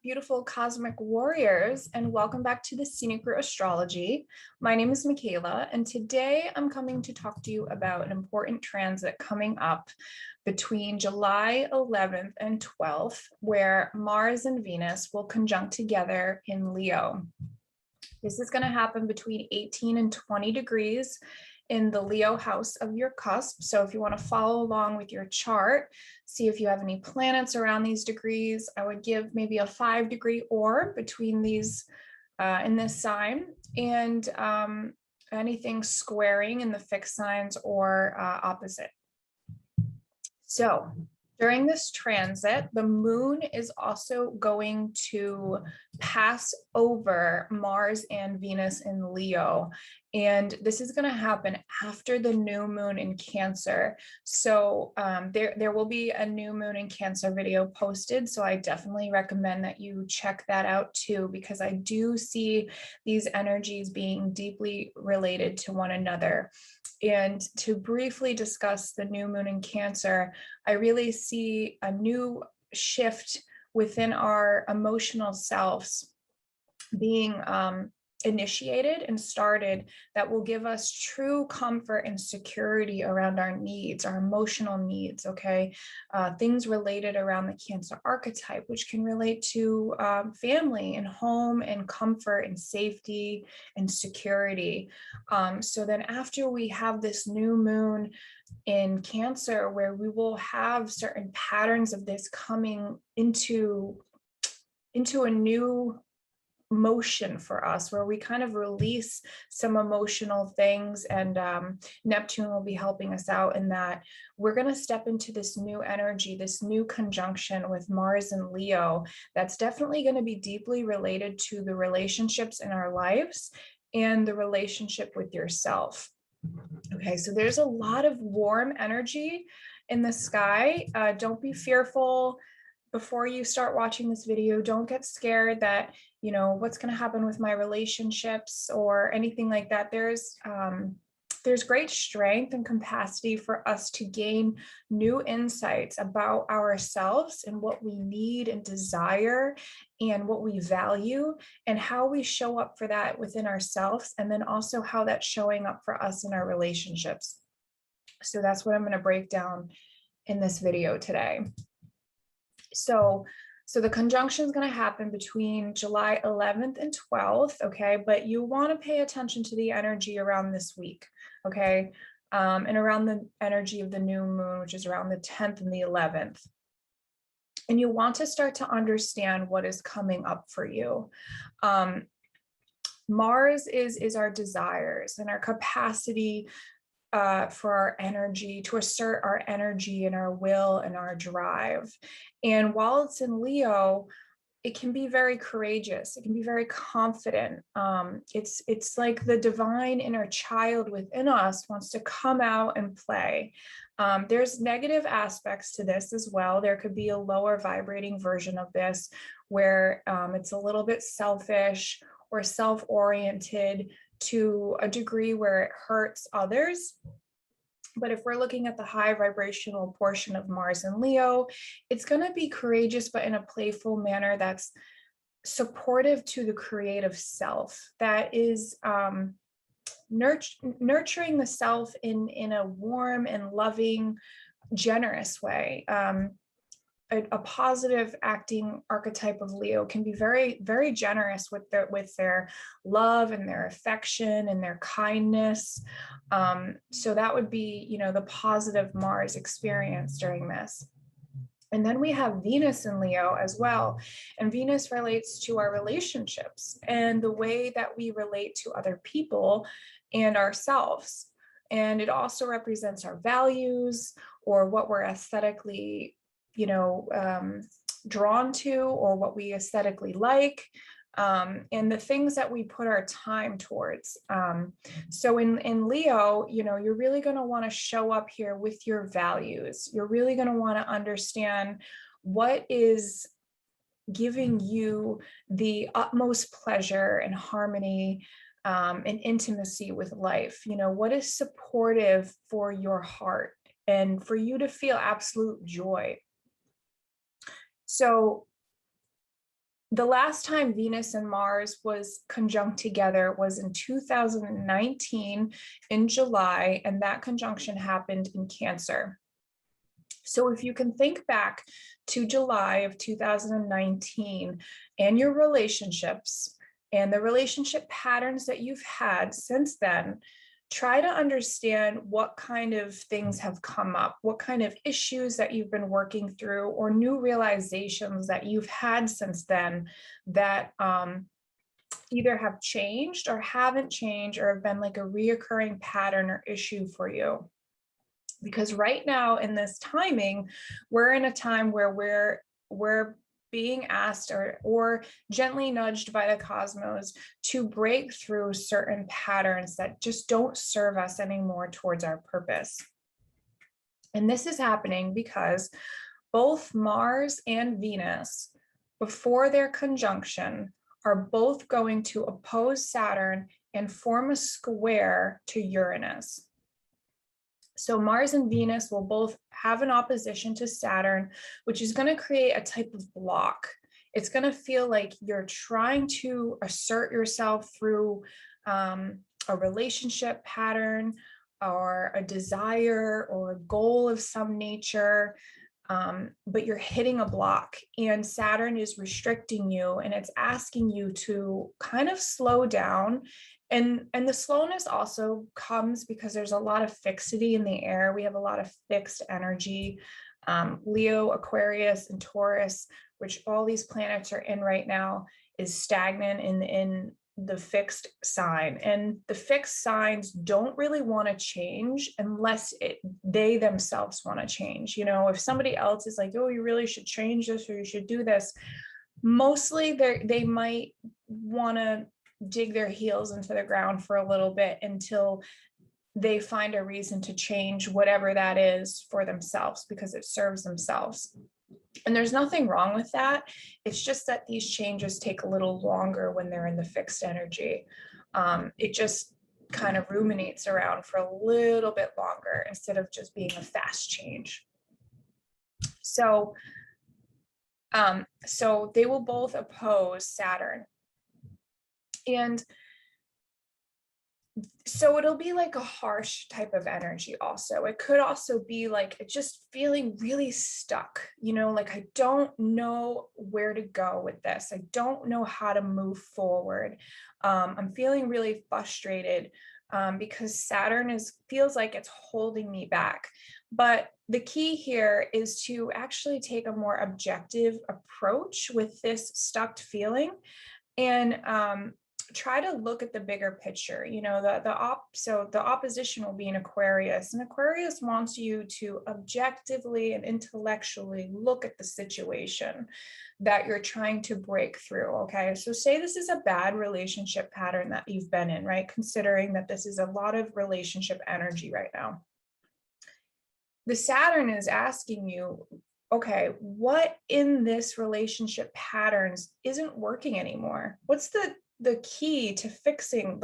beautiful cosmic warriors, and welcome back to the Scenic Route Astrology. My name is Makayla, and today I'm coming to talk to you about an important transit coming up between July 11th and 12th, where Mars and Venus will conjunct together in Leo. This is going to happen between 18 and 20 degrees in the Leo house of your cusp. So if you want to follow along with your chart, see if you have any planets around these degrees, I would give maybe a 5-degree orb between these in this sign, and anything squaring in the fixed signs or opposite. So during this transit, the moon is also going to pass over Mars and Venus in Leo. And this is going to happen after the new moon in Cancer. So there will be a new moon in Cancer video posted. So I definitely recommend that you check that out too, because I do see these energies being deeply related to one another. And to briefly discuss the new moon in Cancer, I really see a new shift within our emotional selves being initiated and started that will give us true comfort and security around our needs, our emotional needs, okay? Things related around the Cancer archetype, which can relate to family and home and comfort and safety and security. So then after we have this new moon in Cancer, where we will have certain patterns of this coming into a new motion for us, where we kind of release some emotional things, and Neptune will be helping us out in that. We're going to step into this new energy, this new conjunction with Mars and Leo that's definitely going to be deeply related to the relationships in our lives and the relationship with yourself. Okay, so there's a lot of warm energy in the sky. Don't be fearful before you start watching this video. Don't get scared that, you know, what's going to happen with my relationships or anything like that. There's great strength and capacity for us to gain new insights about ourselves and what we need and desire and what we value and how we show up for that within ourselves, and then also how that's showing up for us in our relationships. So that's what I'm going to break down in this video today. So the conjunction is going to happen between July 11th and 12th, okay? But you want to pay attention to the energy around this week, okay? And around the energy of the new moon, which is around the 10th and the 11th. And you want to start to understand what is coming up for you. Mars is our desires and our capacity for our energy, to assert our energy and our will and our drive. And while it's in Leo, it can be very courageous. It can be very confident. It's like the divine inner child within us wants to come out and play. There's negative aspects to this as well. There could be a lower vibrating version of this where it's a little bit selfish or self-oriented to a degree where it hurts others. But if we're looking at the high vibrational portion of Mars and Leo, it's going to be courageous, but in a playful manner that's supportive to the creative self, that is nurturing the self in a warm and loving, generous way. A positive acting archetype of Leo can be very, very generous with their love and their affection and their kindness. So that would be, you know, the positive Mars experience during this. And then we have Venus in Leo as well. And Venus relates to our relationships and the way that we relate to other people and ourselves. And it also represents our values, or what we're aesthetically, you know, drawn to, or what we aesthetically like, and the things that we put our time towards. So in Leo, you know, you're really going to want to show up here with your values. You're really going to want to understand what is giving you the utmost pleasure and harmony and intimacy with life. You know, what is supportive for your heart and for you to feel absolute joy. So The last time Venus and Mars was conjunct together was in 2019 in July, and that conjunction happened in Cancer. So if you can think back to July of 2019 and your relationships and the relationship patterns that you've had since then, try to understand what kind of things have come up, what kind of issues that you've been working through, or new realizations that you've had since then that either have changed or haven't changed or have been like a reoccurring pattern or issue for you. Because right now in this timing, we're in a time where we're being asked or gently nudged by the cosmos to break through certain patterns that just don't serve us anymore towards our purpose. And this is happening because both Mars and Venus, before their conjunction, are both going to oppose Saturn and form a square to Uranus. So Mars and Venus will both have an opposition to Saturn, which is going to create a type of block. It's going to feel like you're trying to assert yourself through a relationship pattern or a desire or a goal of some nature, but you're hitting a block, and Saturn is restricting you, and it's asking you to kind of slow down. And the slowness also comes because there's a lot of fixity in the air. We have a lot of fixed energy. Leo, Aquarius, and Taurus, which all these planets are in right now, is stagnant in the fixed sign. And the fixed signs don't really want to change unless they themselves want to change. You know, if somebody else is like, oh, you really should change this or you should do this, mostly they might want to dig their heels into the ground for a little bit until they find a reason to change whatever that is for themselves because it serves themselves. And there's nothing wrong with that. It's just that these changes take a little longer when they're in the fixed energy. It just kind of ruminates around for a little bit longer instead of just being a fast change. So they will both oppose Saturn. And so it'll be like a harsh type of energy also. It could also be like just feeling really stuck, you know, like I don't know where to go with this. I don't know how to move forward. I'm feeling really frustrated because Saturn feels like it's holding me back. But the key here is to actually take a more objective approach with this stuck feeling and try to look at the bigger picture. You know, so the opposition will be in Aquarius, and Aquarius wants you to objectively and intellectually look at the situation that you're trying to break through. Okay, so say this is a bad relationship pattern that you've been in, right? Considering that this is a lot of relationship energy right now. The Saturn is asking you, okay, what in this relationship patterns isn't working anymore? What's the key to fixing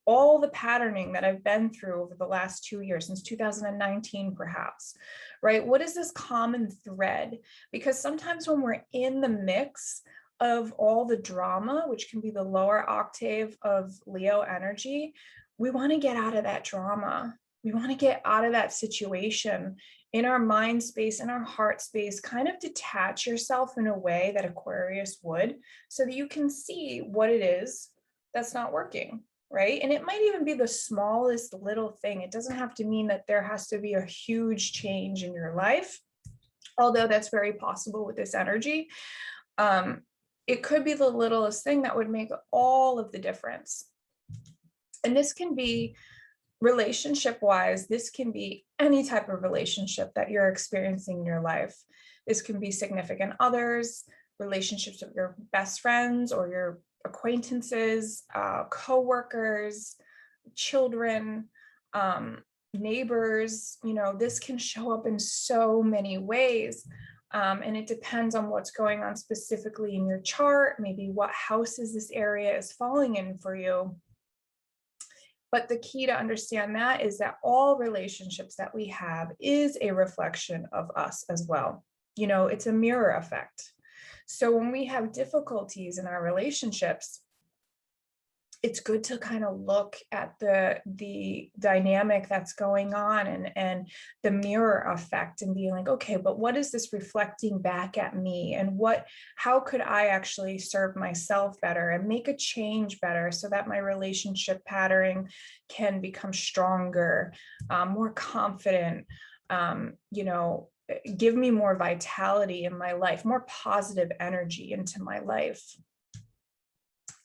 all the patterning that I've been through over the last 2 years, since 2019, perhaps, right? What is this common thread? Because sometimes when we're in the mix of all the drama, which can be the lower octave of Leo energy, we want to get out of that drama. We want to get out of that situation in our mind space, in our heart space, kind of detach yourself in a way that Aquarius would, so that you can see what it is that's not working, right? And it might even be the smallest little thing. It doesn't have to mean that there has to be a huge change in your life, although that's very possible with this energy. It could be the littlest thing that would make all of the difference. And this can be relationship wise, this can be any type of relationship that you're experiencing in your life. This can be significant others, relationships with your best friends or your acquaintances, co-workers, children, neighbors. You know, this can show up in so many ways. And it depends on what's going on specifically in your chart, maybe what houses this area is falling in for you. But the key to understand that is that all relationships that we have is a reflection of us as well. You know, it's a mirror effect. So when we have difficulties in our relationships, it's good to kind of look at the dynamic that's going on and the mirror effect and being like, okay, but what is this reflecting back at me? And how could I actually serve myself better and make a change better so that my relationship pattern can become stronger, more confident, give me more vitality in my life, more positive energy into my life.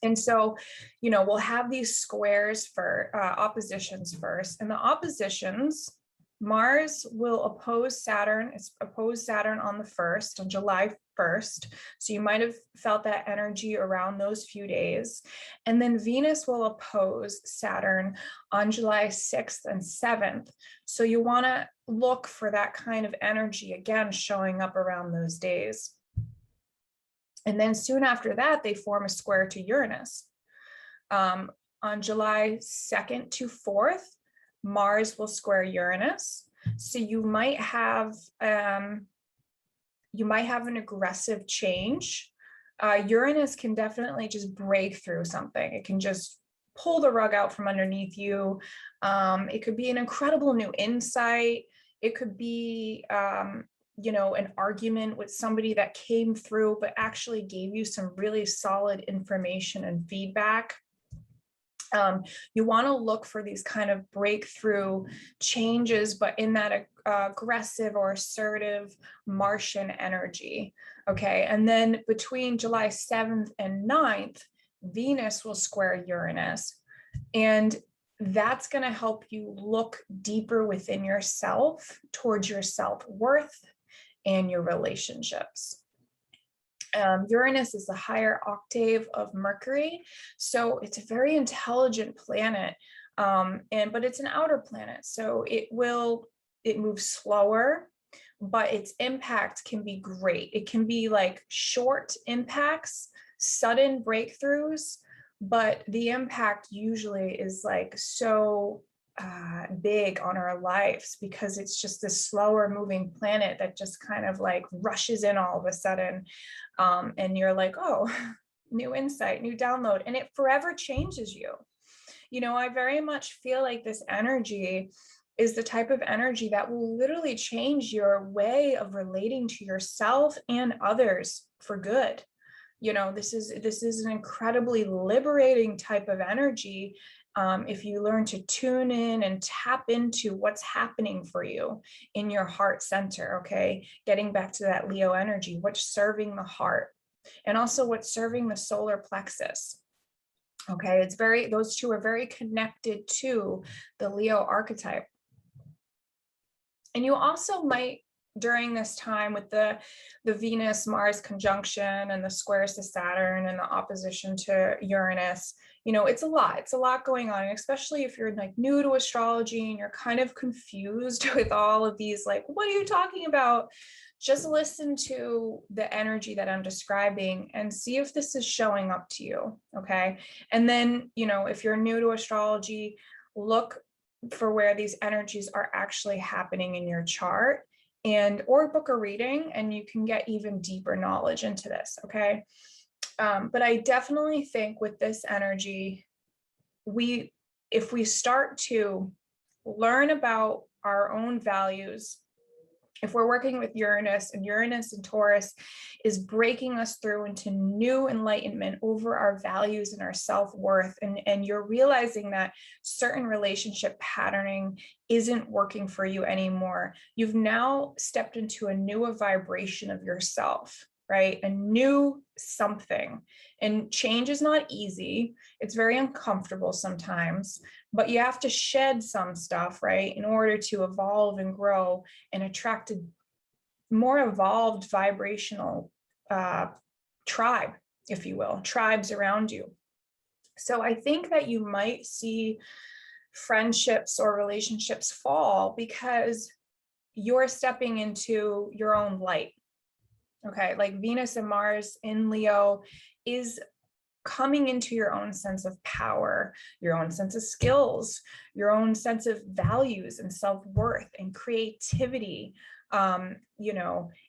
And so, we'll have these squares for oppositions first. And the oppositions, Mars will oppose Saturn. It's opposed Saturn on the 1st, on July 1st. So you might have felt that energy around those few days. And then Venus will oppose Saturn on July 6th and 7th. So you want to look for that kind of energy again showing up around those days. And then soon after that, they form a square to Uranus. On July 2nd to 4th, Mars will square Uranus. So you might have an aggressive change. Uranus can definitely just break through something. It can just pull the rug out from underneath you. It could be an incredible new insight. It could be an argument with somebody that came through but actually gave you some really solid information and feedback. You want to look for these kind of breakthrough changes, but in that aggressive or assertive Martian energy. Okay. And then between July 7th and 9th, Venus will square Uranus. And that's going to help you look deeper within yourself towards your self-worth and your relationships. Uranus is the higher octave of Mercury, so it's a very intelligent planet, but it's an outer planet, so it moves slower, but its impact can be great. It can be like short impacts, sudden breakthroughs, but the impact usually is like so big on our lives because it's just this slower moving planet that just kind of like rushes in all of a sudden. And you're like, oh, new insight, new download, and it forever changes you. I very much feel like this energy is the type of energy that will literally change your way of relating to yourself and others for good. This is an incredibly liberating type of energy. If you learn to tune in and tap into what's happening for you in your heart center, okay? Getting back to that Leo energy, what's serving the heart, and also what's serving the solar plexus. Okay, those two are very connected to the Leo archetype. And you also might, during this time with the Venus-Mars conjunction and the squares to Saturn and the opposition to Uranus, it's a lot going on, especially if you're like new to astrology and you're kind of confused with all of these, like, what are you talking about? Just listen to the energy that I'm describing and see if this is showing up to you, okay? And then, if you're new to astrology, look for where these energies are actually happening in your chart, or book a reading and you can get even deeper knowledge into this, okay? But I definitely think with this energy, if we start to learn about our own values, if we're working with Uranus and Taurus is breaking us through into new enlightenment over our values and our self-worth, and you're realizing that certain relationship patterning isn't working for you anymore, you've now stepped into a newer vibration of yourself, right? A new something. And change is not easy. It's very uncomfortable sometimes, but you have to shed some stuff, right? In order to evolve and grow and attract a more evolved vibrational tribe, if you will, tribes around you. So I think that you might see friendships or relationships fall because you're stepping into your own light. Okay, like Venus and Mars in Leo is coming into your own sense of power, your own sense of skills, your own sense of values and self-worth and creativity,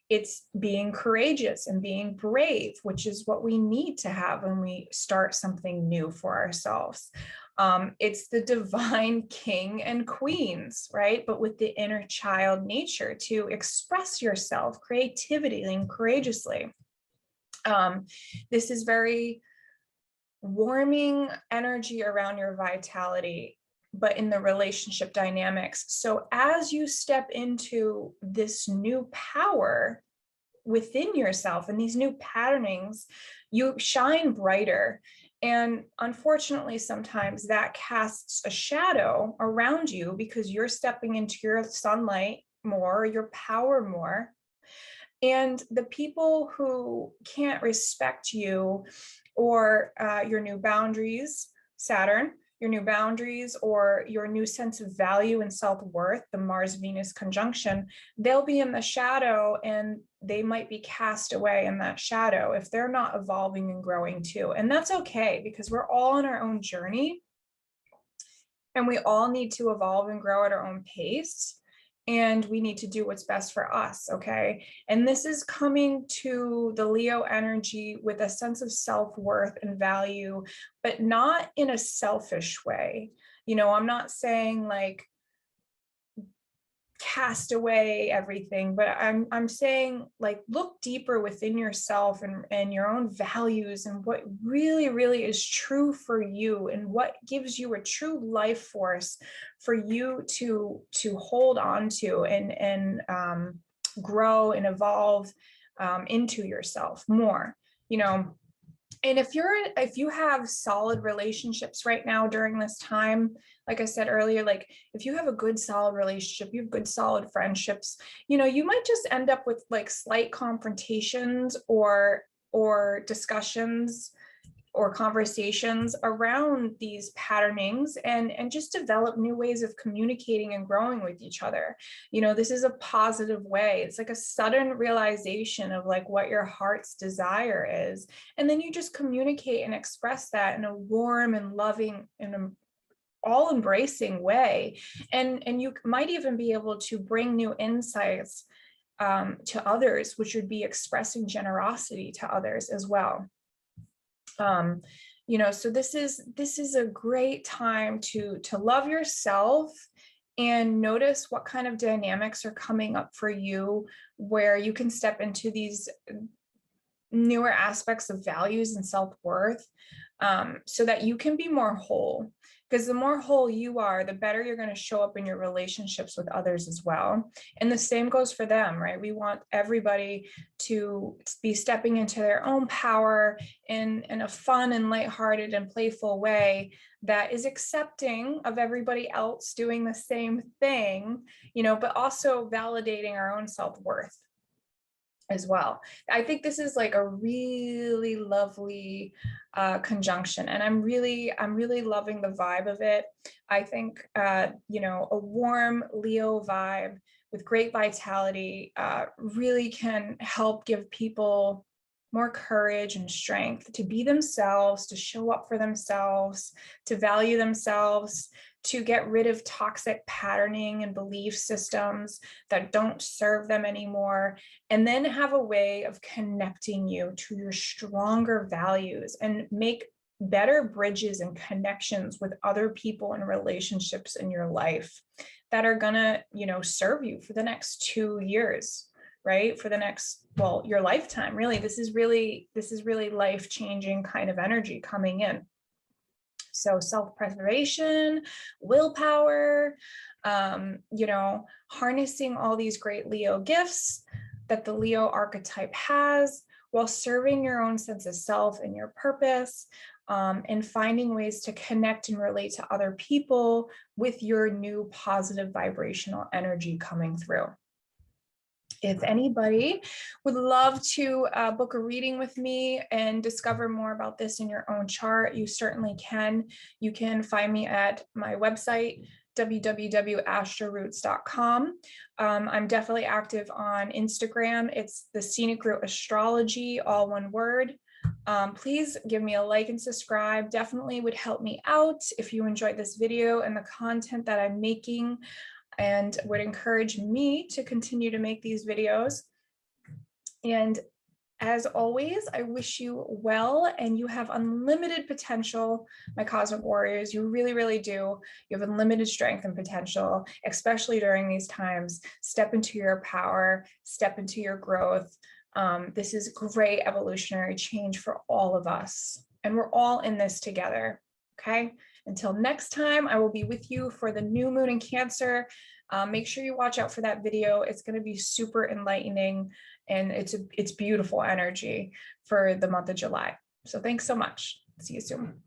It's being courageous and being brave, which is what we need to have when we start something new for ourselves. It's the divine king and queens, right? But with the inner child nature to express yourself, creativity and courageously. This is very warming energy around your vitality, but in the relationship dynamics. So as you step into this new power within yourself and these new patternings, you shine brighter. And unfortunately, sometimes that casts a shadow around you because you're stepping into your sunlight more, your power more. And the people who can't respect you or your new boundaries, Saturn, your new boundaries or your new sense of value and self-worth, the Mars-Venus conjunction, they'll be in the shadow and they might be cast away in that shadow if they're not evolving and growing too. And that's okay, because we're all on our own journey and we all need to evolve and grow at our own pace. And we need to do what's best for us, okay? And this is coming to the Leo energy with a sense of self-worth and value, but not in a selfish way. You know, I'm not saying like cast away everything, but I'm saying like look deeper within yourself and your own values and what really is true for you and what gives you a true life force for you to hold on to and grow and evolve into yourself more, you know. And if you have solid relationships right now during this time, like I said earlier, like if you have a good solid relationship, you have good solid friendships, you know, you might just end up with like slight confrontations or discussions or conversations around these patternings and just develop new ways of communicating and growing with each other. You know, this is a positive way. It's like a sudden realization of like what your heart's desire is. And then you just communicate and express that in a warm and loving and all embracing way. And you might even be able to bring new insights to others, which would be expressing generosity to others as well. You know, so this is a great time to love yourself and notice what kind of dynamics are coming up for you where you can step into these newer aspects of values and self-worth, so that you can be more whole. Because the more whole you are, the better you're going to show up in your relationships with others as well. And the same goes for them, right? We want everybody to be stepping into their own power in a fun and lighthearted and playful way that is accepting of everybody else doing the same thing, you know, but also validating our own self-worth as well. I think this is like a really lovely conjunction, and I'm really loving the vibe of it. I think you know, a warm Leo vibe with great vitality really can help give people more courage and strength to be themselves, to show up for themselves, to value themselves, to get rid of toxic patterning and belief systems that don't serve them anymore, and then have a way of connecting you to your stronger values and make better bridges and connections with other people and relationships in your life that are gonna, you know, serve you for the next 2 years, right? For the next, well, your lifetime, really. This is really life-changing kind of energy coming in. So self-preservation, willpower, you know, harnessing all these great Leo gifts that the Leo archetype has while serving your own sense of self and your purpose, and finding ways to connect and relate to other people with your new positive vibrational energy coming through. If anybody would love to book a reading with me and discover more about this in your own chart, you certainly can. You can find me at my website, www.astroroots.com. I'm definitely active on Instagram. It's the Scenic Route Astrology, all one word. Please give me a like and subscribe. Definitely would help me out if you enjoyed this video and the content that I'm making, and would encourage me to continue to make these videos. And as always, I wish you well, and you have unlimited potential, my cosmic warriors. You really, really do. You have unlimited strength and potential, especially during these times. Step into your power, step into your growth. This is great evolutionary change for all of us, and we're all in this together. Okay. Until next time, I will be with you for the new moon in Cancer. Make sure you watch out for that video. It's going to be super enlightening, and it's beautiful energy for the month of July. So thanks so much. See you soon.